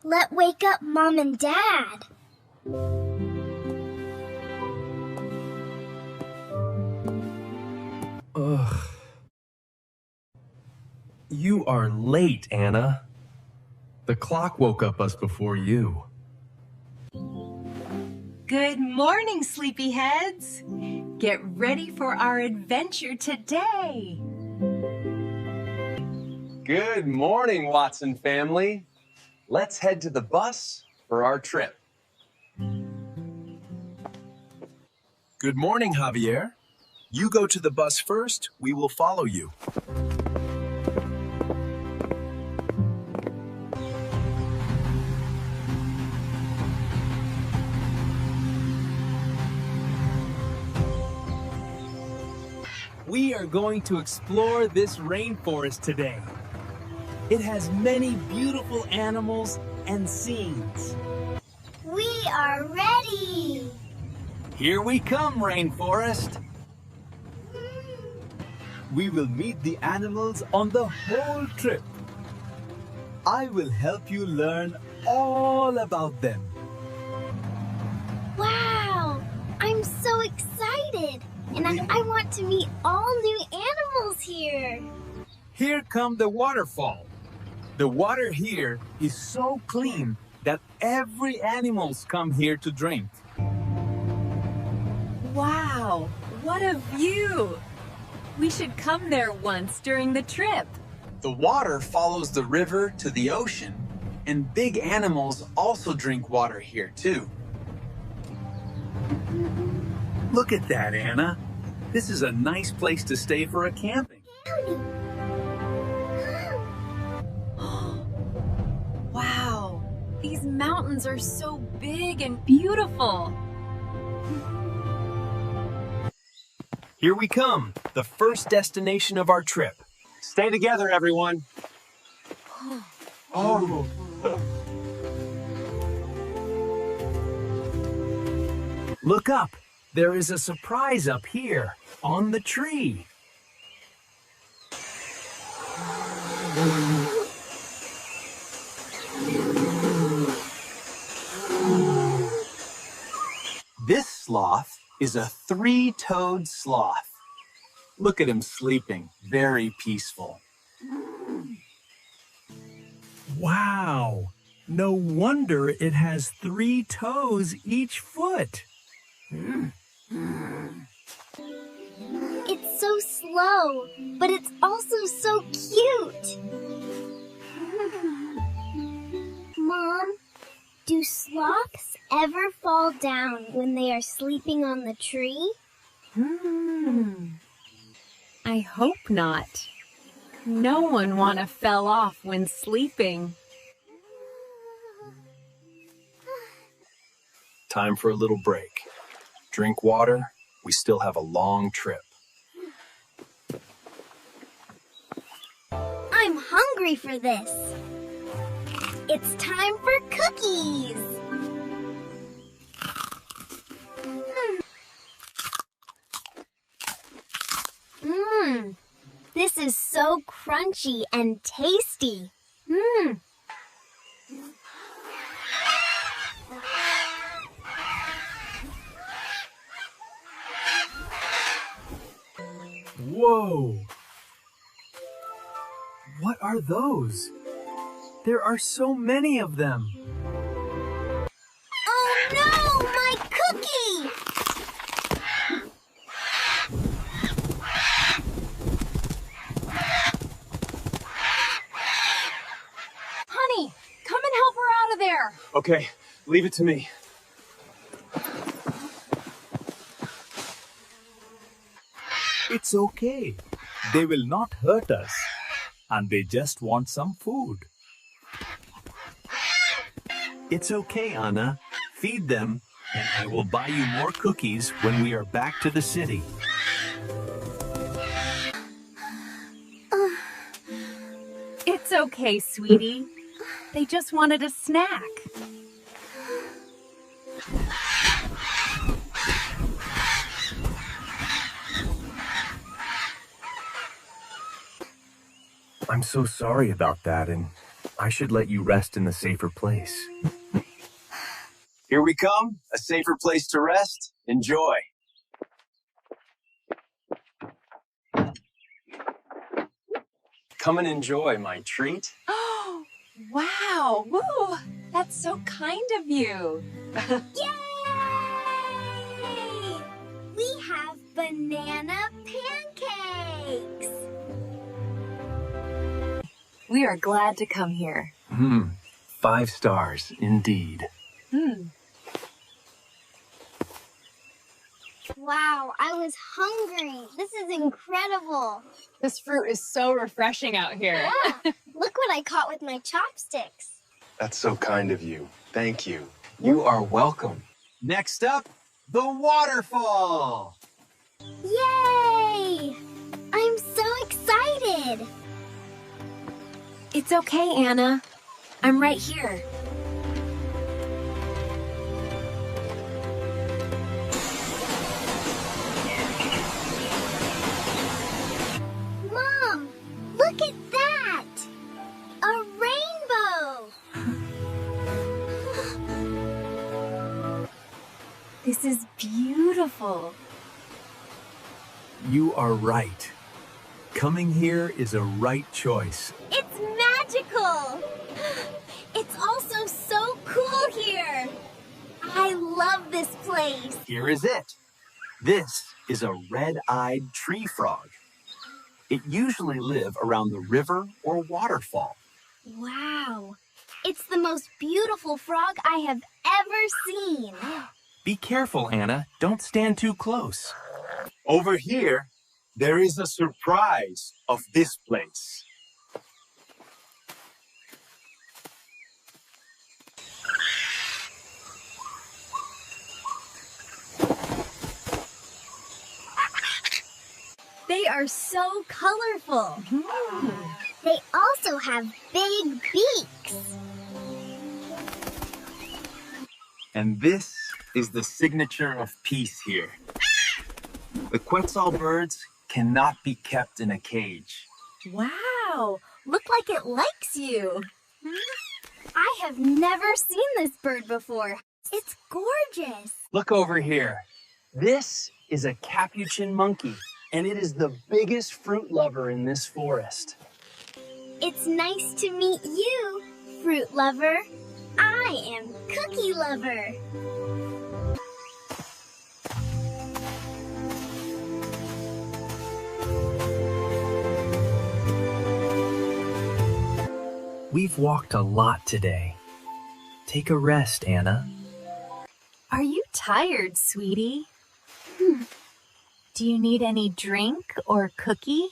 Let's wake up Mom and Dad. Ugh. You are late, Anna. The clock woke up us before you. Good morning, sleepyheads. Get ready for our adventure today. Good morning, Watson family. Let's head to the bus for our trip. Good morning, Javier. You go to the bus first, we will follow you. We are going to explore this rainforest today. It has many beautiful animals and scenes. We are ready. Here we come, rainforest. We will meet the animals on the whole trip. I will help you learn all about them. Wow, I'm so excited. And I want to meet all new animals here. Here come the waterfall. The water here is so clean that every animals come here to drink. Wow, what a view! We should come there once during the trip. The water follows the river to the ocean, and big animals also drink water here too. Look at that, Anna. This is a nice place to stay for a camping. Wow, these mountains are so big and beautiful. Here we come, the first destination of our trip. Stay together, everyone. Oh. Look up. There is a surprise up here on the tree. This sloth is a three-toed sloth. Look at him sleeping, very peaceful. Wow, no wonder it has 3 toes each foot. It's so slow, but it's also so cute. Mom, do sloths ever fall down when they are sleeping on the tree? I hope not. No one wanna fell off when sleeping. Time for a little break. Drink water. We still have a long trip. I'm hungry for this. It's time for cookies. This is so crunchy and tasty. Whoa! What are those? There are so many of them. Oh no, my cookie! Honey, come and help her out of there. Okay, leave it to me. It's okay. They will not hurt us. And they just want some food. It's okay, Anna. Feed them, and I will buy you more cookies when we are back to the city. It's okay, sweetie. They just wanted a snack. I'm so sorry about that, and I should let you rest in the safer place. Here we come. A safer place to rest. Enjoy. Come and enjoy my treat. Oh, wow. Woo, that's so kind of you. Yay! We have banana pancakes. We are glad to come here. 5 stars, indeed. Wow, I was hungry. This is incredible. This fruit is so refreshing out here. Yeah, look what I caught with my chopsticks. That's so kind of you. Thank you. You are welcome. Next up, the waterfall. Yay! I'm so excited. It's okay, Anna. I'm right here. Mom, look at that! A rainbow! This is beautiful. You are right. Coming here is a right choice. It's magical! It's also so cool here! I love this place! Here is it. This is a red-eyed tree frog. It usually lives around the river or waterfall. Wow! It's the most beautiful frog I have ever seen! Be careful, Anna. Don't stand too close. Over here, there is a surprise of this place. They are so colorful! They also have big beaks! And this is the signature of peace here. The Quetzal birds cannot be kept in a cage. Wow, look like it likes you. I have never seen this bird before. It's gorgeous! Look over here. This is a capuchin monkey, and it is the biggest fruit lover in this forest. It's nice to meet you, fruit lover. I am cookie lover. We've walked a lot today. Take a rest, Anna. Are you tired, sweetie? Do you need any drink or cookie?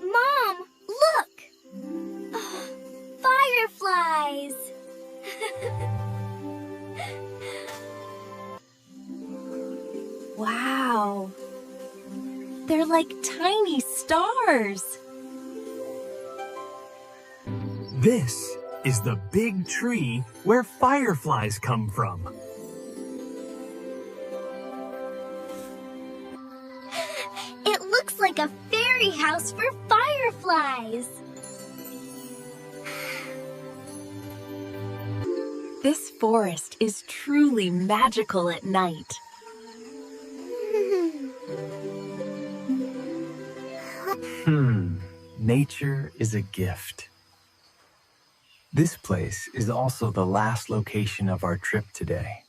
Mom, look! Fireflies! Wow. They're like tiny stars. This is the big tree where fireflies come from. It looks like a fairy house for fireflies. This forest is truly magical at night. Nature is a gift. This place is also the last location of our trip today.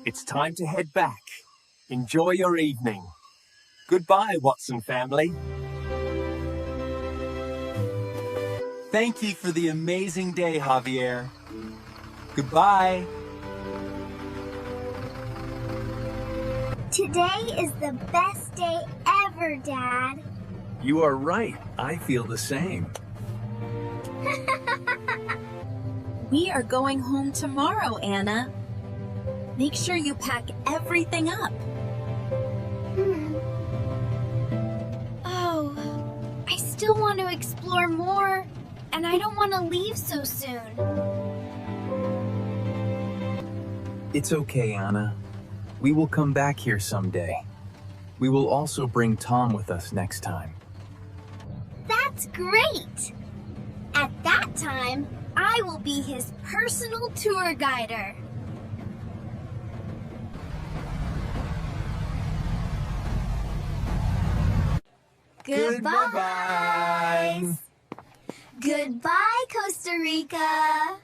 It's time to head back. Enjoy your evening. Goodbye, Watson family. Thank you for the amazing day, Javier. Goodbye. Today is the best day ever, Dad. You are right. I feel the same. We are going home tomorrow, Anna. Make sure you pack everything up. Oh, I still want to explore more, and I don't want to leave so soon. It's okay, Anna. We will come back here someday. We will also bring Tom with us next time. That's great! At that time, I will be his personal tour guider. Goodbye! Goodbye, Costa Rica!